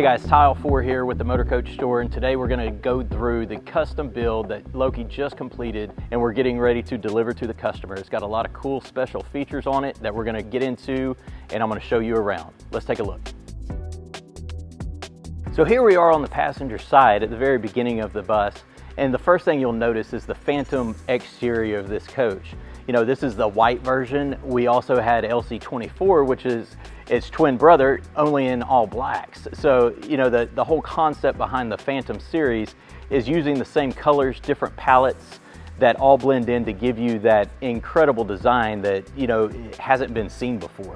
Hey guys, Tyle Fore here with the Motorcoach Store, and today we're going to go through the custom build that LOKI just completed and we're getting ready to deliver to the customer. It's got a lot of cool special features on it that we're going to get into, and I'm going to show you around. Let's take a look. So here we are on the passenger side at the very beginning of the bus, and the first thing you'll notice is the phantom exterior of this coach. You know, this is the white version. We also had LC025, which is its twin brother, only in all blacks. So, you know, the whole concept behind the Phantom series is using the same colors, different palettes that all blend in to give you that incredible design that, you know, hasn't been seen before.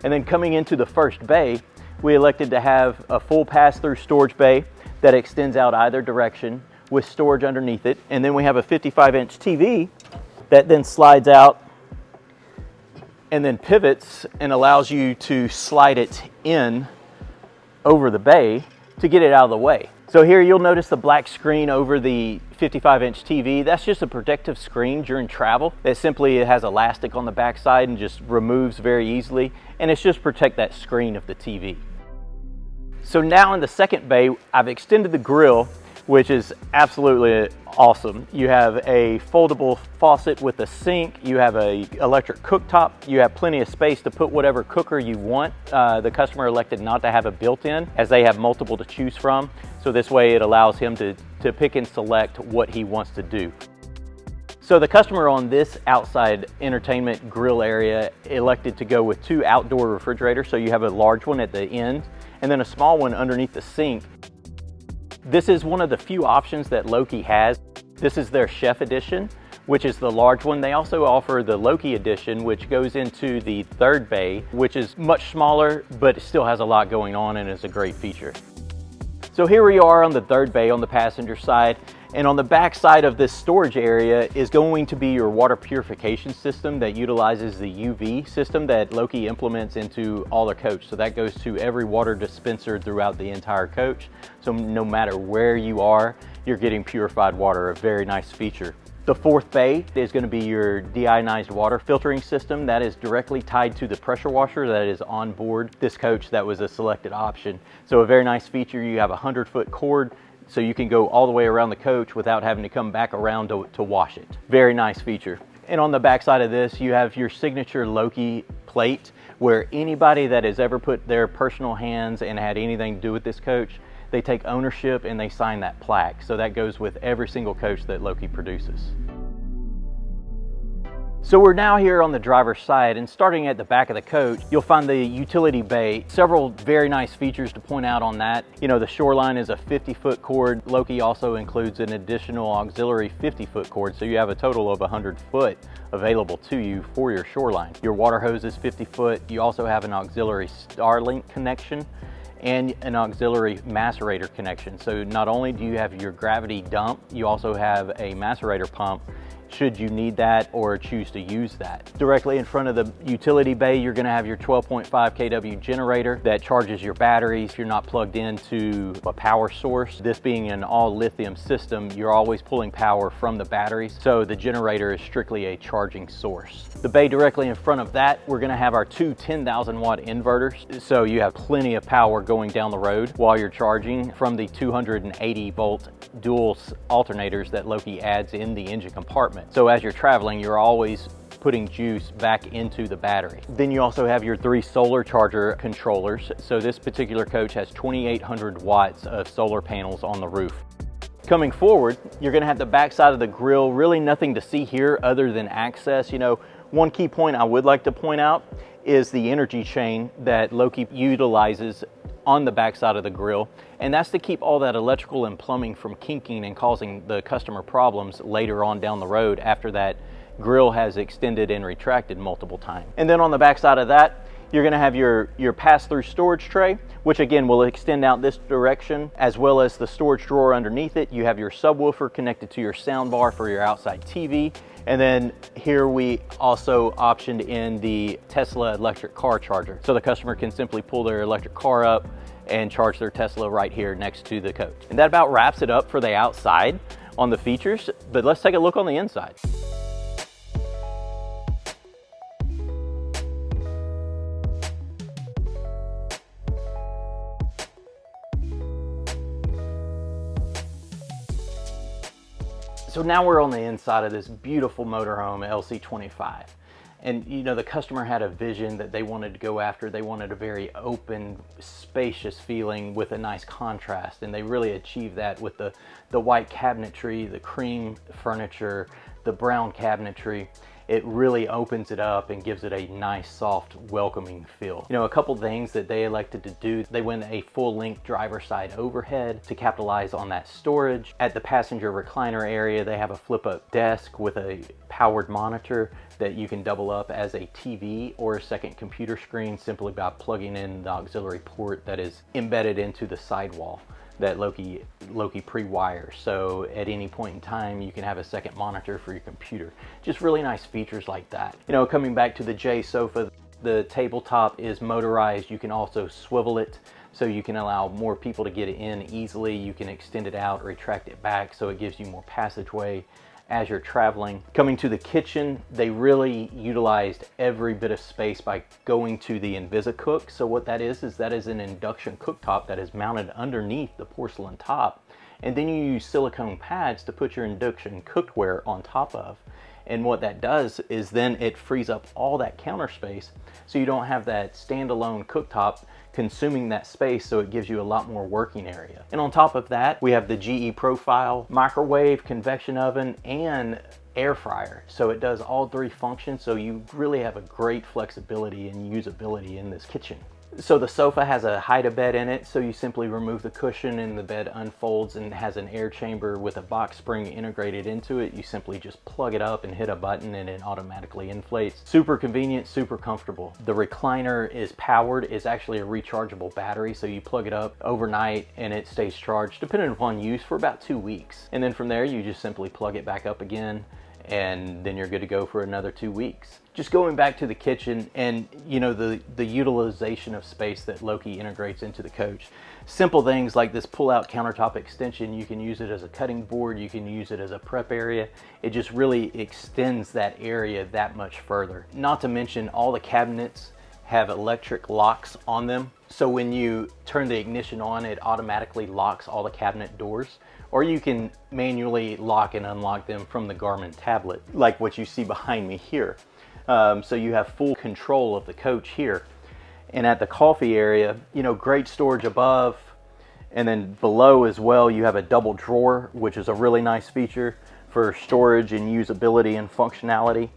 And then coming into the first bay, we elected to have a full pass-through storage bay that extends out either direction with storage underneath it. And then we have a 55-inch TV that then slides out and then pivots and allows you to slide it in over the bay to get it out of the way. So here you'll notice the black screen over the 55-inch TV. That's just a protective screen during travel. It simply has elastic on the back side and just removes very easily, and it's just protect that screen of the TV. So now in the second bay, I've extended the grill, which is absolutely awesome. You have a foldable faucet with a sink, you have an electric cooktop, you have plenty of space to put whatever cooker you want. The customer elected not to have a built-in, as they have multiple to choose from. So this way it allows him to pick and select what he wants to do. So the customer on this outside entertainment grill area elected to go with two outdoor refrigerators. So you have a large one at the end and then a small one underneath the sink. This is one of the few options that LOKI has. This is their Chef Edition, which is the large one. They also offer the LOKI Edition, which goes into the third bay, which is much smaller, but it still has a lot going on and is a great feature. So here we are on the third bay on the passenger side, and on the back side of this storage area is going to be your water purification system that utilizes the UV system that LOKI implements into all their coach. So that goes to every water dispenser throughout the entire coach. So no matter where you are, you're getting purified water, a very nice feature. The fourth bay is going to be your deionized water filtering system that is directly tied to the pressure washer that is on board this coach. That was a selected option. So a very nice feature. You have a 100-foot cord, so you can go all the way around the coach without having to come back around to wash it. Very nice feature. And on the back side of this, you have your signature LOKI plate, where anybody that has ever put their personal hands and had anything to do with this coach, they take ownership and they sign that plaque. So that goes with every single coach that LOKI produces. So we're now here on the driver's side, and starting at the back of the coach, you'll find the utility bay. Several very nice features to point out on that. You know, the shoreline is a 50-foot cord. LOKI also includes an additional auxiliary 50-foot cord, so you have a total of 100 foot available to you for your shoreline. Your water hose is 50 foot. You also have an auxiliary Starlink connection and an auxiliary macerator connection. So not only do you have your gravity dump, you also have a macerator pump should you need that or choose to use that. Directly in front of the utility bay, you're gonna have your 12.5 kW generator that charges your batteries if you're not plugged into a power source. This being an all lithium system, you're always pulling power from the batteries, so the generator is strictly a charging source. The bay directly in front of that, we're gonna have our two 10,000 watt inverters, so you have plenty of power going down the road while you're charging from the 280 volt dual alternators that LOKI adds in the engine compartment. So as you're traveling, you're always putting juice back into the battery. Then you also have your 3 solar charger controllers. So this particular coach has 2,800 watts of solar panels on the roof. Coming forward, you're gonna have the back side of the grill. Really nothing to see here other than access. You know, one key point I would like to point out is the energy chain that LOKI utilizes on the back side of the grill, and that's to keep all that electrical and plumbing from kinking and causing the customer problems later on down the road after that grill has extended and retracted multiple times. And then on the back side of that, you're going to have your pass-through storage tray, which again will extend out this direction, as well as the storage drawer underneath it. You have your subwoofer connected to your sound bar for your outside TV. And then here we also optioned in the Tesla electric car charger. So the customer can simply pull their electric car up and charge their Tesla right here next to the coach. And that about wraps it up for the outside on the features, but let's take a look on the inside. So now we're on the inside of this beautiful motorhome LC025. And you know, the customer had a vision that they wanted to go after. They wanted a very open, spacious feeling with a nice contrast. And they really achieved that with the white cabinetry, the cream furniture, the brown cabinetry. It really opens it up and gives it a nice, soft, welcoming feel. You know, a couple things that they elected to do, they went a full-length driver's side overhead to capitalize on that storage. At the passenger recliner area, they have a flip-up desk with a powered monitor that you can double up as a TV or a second computer screen simply by plugging in the auxiliary port that is embedded into the sidewall that Loki pre-wires. So at any point in time, you can have a second monitor for your computer. Just really nice features like that. You know, coming back to the J sofa, the tabletop is motorized. You can also swivel it so you can allow more people to get in easily. You can extend it out, retract it back, so it gives you more passageway as you're traveling. Coming to the kitchen, they really utilized every bit of space by going to the InvisiCook. So what that is an induction cooktop that is mounted underneath the porcelain top. And then you use silicone pads to put your induction cookware on top of. And what that does is then it frees up all that counter space so you don't have that standalone cooktop consuming that space, so it gives you a lot more working area. And on top of that, we have the GE Profile microwave, convection oven, and air fryer. So it does all three functions, so you really have a great flexibility and usability in this kitchen. So the sofa has a hide-a-bed in it, so you simply remove the cushion and the bed unfolds and has an air chamber with a box spring integrated into it. You simply just plug it up and hit a button and it automatically inflates. Super convenient, super comfortable. The recliner is powered. It's actually a rechargeable battery, so you plug it up overnight and it stays charged depending upon use for about 2 weeks. And then from there, you just simply plug it back up again, and then you're good to go for another 2 weeks. Just going back to the kitchen and you know the utilization of space that Loki integrates into the coach. Simple things like this pull-out countertop extension, you can use it as a cutting board, you can use it as a prep area. It just really extends that area that much further. Not to mention all the cabinets have electric locks on them. So when you turn the ignition on, it automatically locks all the cabinet doors. Or you can manually lock and unlock them from the Garmin tablet, like what you see behind me here. So you have full control of the coach here. And at the coffee area, you know, great storage above. And then below as well, you have a double drawer, which is a really nice feature for storage and usability and functionality.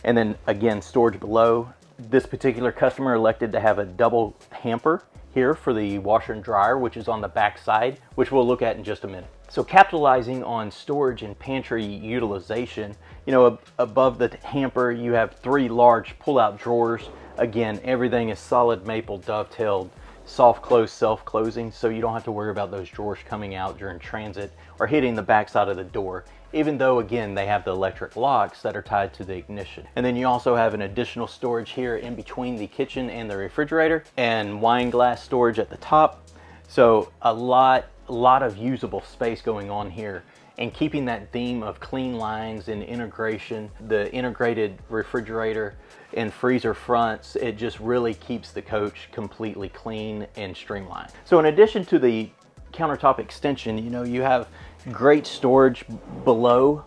And then again, storage below. This particular customer elected to have a double hamper here for the washer and dryer, which is on the back side, which we'll look at in just a minute. So capitalizing on storage and pantry utilization, you know, above the hamper, you have 3 large pull-out drawers. Again, everything is solid maple dovetailed, soft close, self-closing, so you don't have to worry about those drawers coming out during transit or hitting the back side of the door, even though again they have the electric locks that are tied to the ignition. And then you also have an additional storage here in between the kitchen and the refrigerator, and wine glass storage at the top. So a lot of usable space going on here, and keeping that theme of clean lines and integration, the integrated refrigerator and freezer fronts, it just really keeps the coach completely clean and streamlined. So in addition to the countertop extension, you know, you have great storage below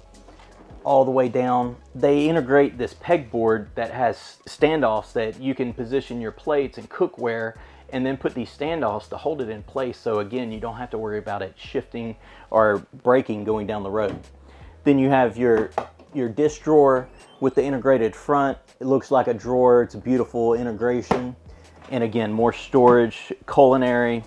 all the way down. They integrate this pegboard that has standoffs that you can position your plates and cookware, and then put these standoffs to hold it in place. So again, you don't have to worry about it shifting or breaking going down the road. Then you have your dish drawer with the integrated front. It looks like a drawer. It's a beautiful integration. And again, more storage, culinary,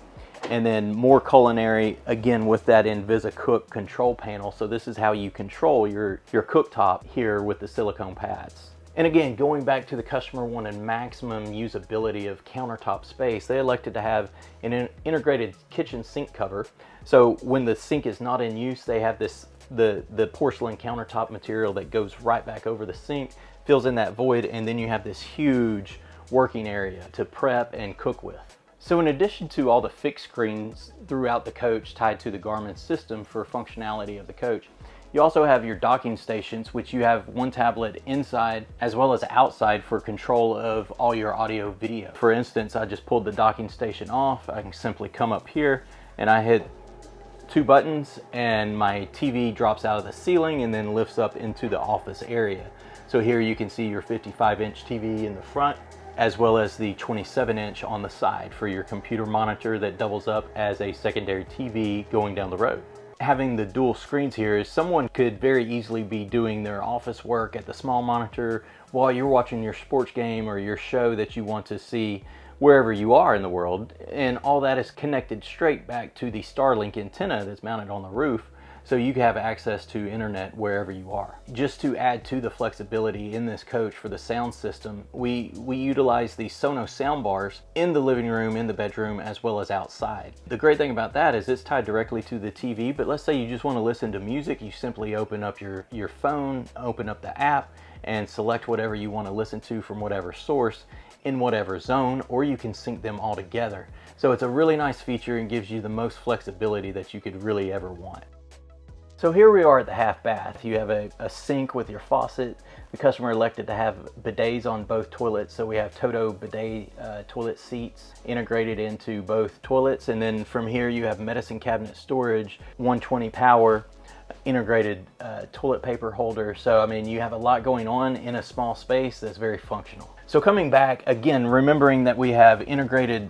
and then more culinary again with that InvisiCook control panel. So this is how you control your cooktop here with the silicone pads. And again, going back to the customer wanted maximum usability of countertop space, they elected to have an integrated kitchen sink cover. So when the sink is not in use, they have this the porcelain countertop material that goes right back over the sink, fills in that void, and then you have this huge working area to prep and cook with. So in addition to all the fixed screens throughout the coach tied to the Garmin system for functionality of the coach, you also have your docking stations, which you have one tablet inside as well as outside for control of all your audio video. For instance, I just pulled the docking station off. I can simply come up here and I hit 2 buttons and my TV drops out of the ceiling and then lifts up into the office area. So here you can see your 55-inch TV in the front, as well as the 27-inch on the side for your computer monitor that doubles up as a secondary TV going down the road. Having the dual screens here is someone could very easily be doing their office work at the small monitor while you're watching your sports game or your show that you want to see wherever you are in the world, and all that is connected straight back to the Starlink antenna that's mounted on the roof, so you can have access to internet wherever you are. Just to add to the flexibility in this coach for the sound system, we utilize the Sonos sound bars in the living room, in the bedroom, as well as outside. The great thing about that is it's tied directly to the TV, but let's say you just want to listen to music, you simply open up your phone, open up the app, and select whatever you want to listen to from whatever source in whatever zone, or you can sync them all together. So it's a really nice feature and gives you the most flexibility that you could really ever want. So here we are at the half bath. You have a sink with your faucet. The customer elected to have bidets on both toilets, so we have Toto bidet toilet seats integrated into both toilets, and then from here you have medicine cabinet storage, 120 power, integrated toilet paper holder. So I mean, you have a lot going on in a small space that's very functional. So coming back again, remembering that we have integrated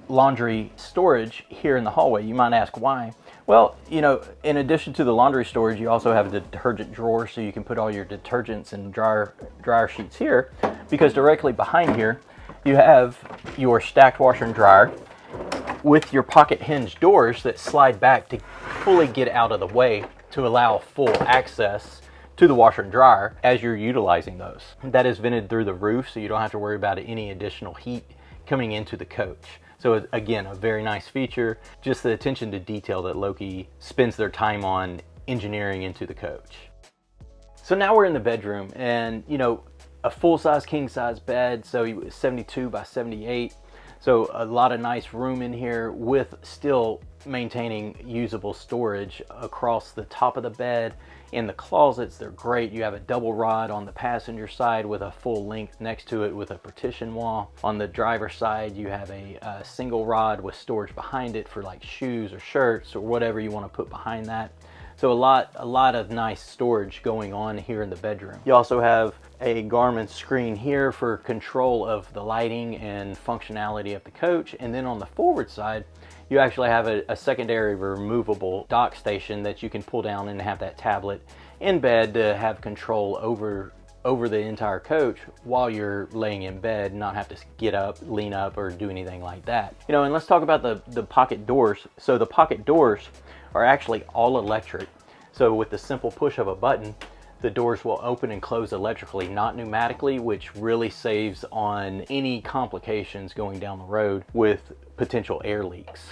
laundry storage here in the hallway, you might ask why. Well, you know, in addition to the laundry storage, you also have a detergent drawer, so you can put all your detergents and dryer sheets here, because directly behind here you have your stacked washer and dryer with your pocket hinge doors that slide back to fully get out of the way to allow full access to the washer and dryer as you're utilizing those. That is vented through the roof, so you don't have to worry about any additional heat coming into the coach. So again, a very nice feature, just the attention to detail that Loki spends their time on engineering into the coach. So now we're in the bedroom, and you know, a full-size king-size bed, so 72 by 78. So a lot of nice room in here with still maintaining usable storage across the top of the bed. In the closets, they're great. You have a double rod on the passenger side with a full length next to it with a partition wall. On the driver's side, you have a single rod with storage behind it for like shoes or shirts or whatever you want to put behind that. So a lot of nice storage going on here in the bedroom. You also have a Garmin screen here for control of the lighting and functionality of the coach. And then on the forward side, you actually have a secondary removable dock station that you can pull down and have that tablet in bed to have control over the entire coach while you're laying in bed, not have to get up, lean up, or do anything like that. You know, and let's talk about the pocket doors. So the pocket doors are actually all electric. So with the simple push of a button, the doors will open and close electrically, not pneumatically, which really saves on any complications going down the road with potential air leaks.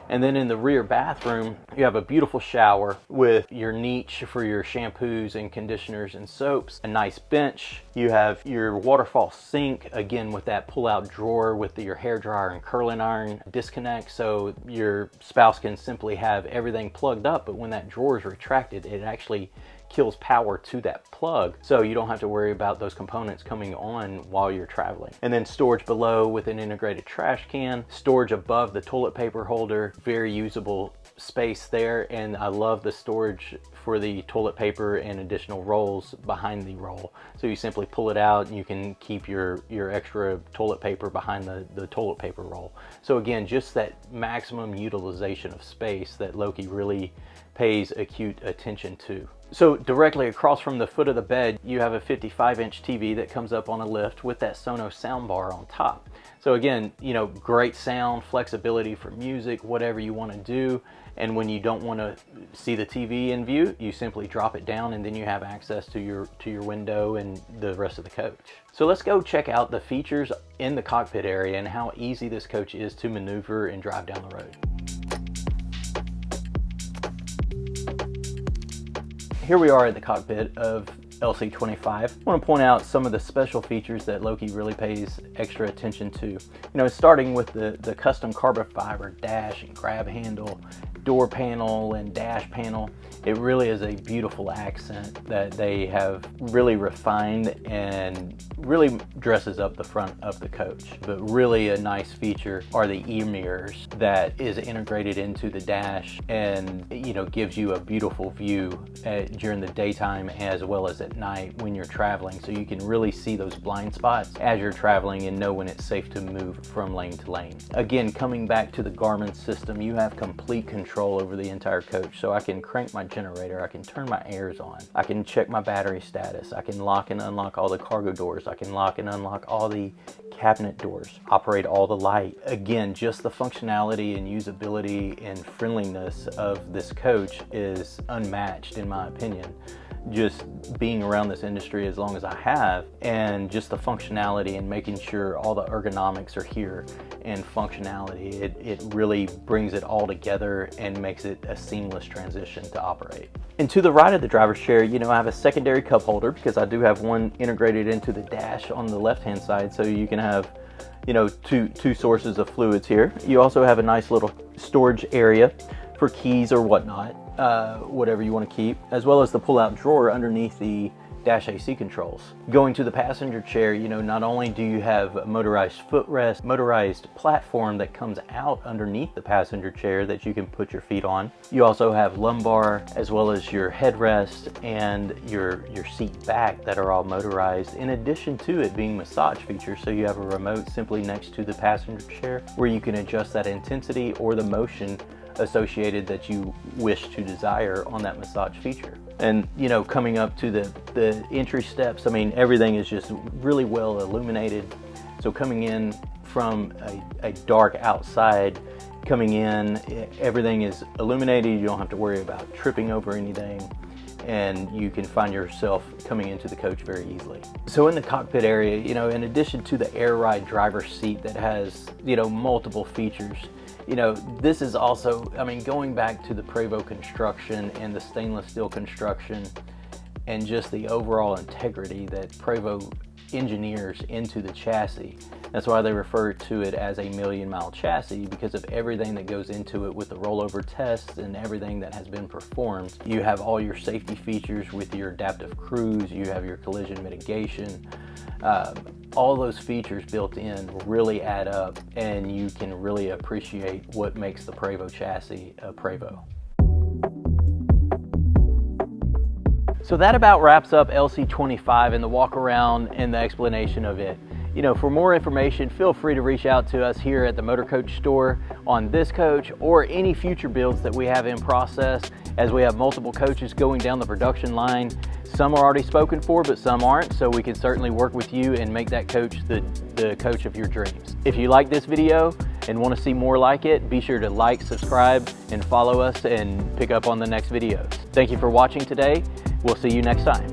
And then in the rear bathroom, you have a beautiful shower with your niche for your shampoos and conditioners and soaps, a nice bench. You have your waterfall sink, again with that pull-out drawer with your hair dryer and curling iron disconnect, so your spouse can simply have everything plugged up, but when that drawer is retracted, it actually kills power to that plug, so you don't have to worry about those components coming on while you're traveling. And then storage below with an integrated trash can, storage above the toilet paper holder, very usable space there. And I love the storage for the toilet paper and additional rolls behind the roll, so you simply pull it out and you can keep your extra toilet paper behind the toilet paper roll. So again, just that maximum utilization of space that Loki really pays acute attention to. So directly across from the foot of the bed, you have a 55-inch TV that comes up on a lift with that Sonos soundbar on top. So again, you know, great sound, flexibility for music, whatever you want to do. And when you don't want to see the TV in view, you simply drop it down and then you have access to your window and the rest of the coach. So let's go check out the features in the cockpit area and how easy this coach is to maneuver and drive down the road. Here we are at the cockpit of LC025. I want to point out some of the special features that Loki really pays extra attention to. You know, starting with the custom carbon fiber dash and grab handle, door panel and dash panel. It really is a beautiful accent that they have really refined and really dresses up the front of the coach. But really a nice feature are the e-mirrors that is integrated into the dash and, you know, gives you a beautiful view during the daytime as well as at night when you're traveling. So you can really see those blind spots as you're traveling and know when it's safe to move from lane to lane. Again, coming back to the Garmin system, you have complete control over the entire coach. So I can crank my generator, I can turn my airs on, I can check my battery status, I can lock and unlock all the cargo doors, I can lock and unlock all the cabinet doors, operate all the light. Again, just the functionality and usability and friendliness of this coach is unmatched in my opinion. Just being around this industry as long as I have, and just the functionality and making sure all the ergonomics are here and functionality, it really brings it all together and makes it a seamless transition to operate. And to the right of the driver's chair, you know, I have a secondary cup holder because I do have one integrated into the dash on the left-hand side, so you can have, you know, two sources of fluids here. You also have a nice little storage area for keys or whatnot, whatever you want to keep, as well as the pull-out drawer underneath the dash AC controls. Going to the passenger chair, you know, not only do you have a motorized footrest, motorized platform that comes out underneath the passenger chair that you can put your feet on, you also have lumbar as well as your headrest and your seat back that are all motorized, in addition to it being massage features. So you have a remote simply next to the passenger chair where you can adjust that intensity or the motion associated that you wish to desire on that massage feature. And, you know, coming up to the entry steps, I mean, everything is just really well illuminated. So coming in from a dark outside, coming in, everything is illuminated. You don't have to worry about tripping over anything, and you can find yourself coming into the coach very easily. So in the cockpit area, you know, in addition to the air ride driver's seat that has, you know, multiple features, you know, this is also, I mean, going back to the Prevost construction and the stainless steel construction and just the overall integrity that Prevost engineers into the chassis. That's why they refer to it as a million-mile chassis, because of everything that goes into it with the rollover tests and everything that has been performed. You have all your safety features with your adaptive cruise, you have your collision mitigation. All those features built in really add up, and you can really appreciate what makes the Prevost chassis a Prevost. So that about wraps up LC025 and the walk around and the explanation of it. You know, for more information, feel free to reach out to us here at the Motorcoach Store on this coach or any future builds that we have in process, as we have multiple coaches going down the production line. Some are already spoken for, but some aren't, so we can certainly work with you and make that coach the coach of your dreams. If you like this video and want to see more like it, be sure to like, subscribe, and follow us and pick up on the next videos. Thank you for watching today. We'll see you next time.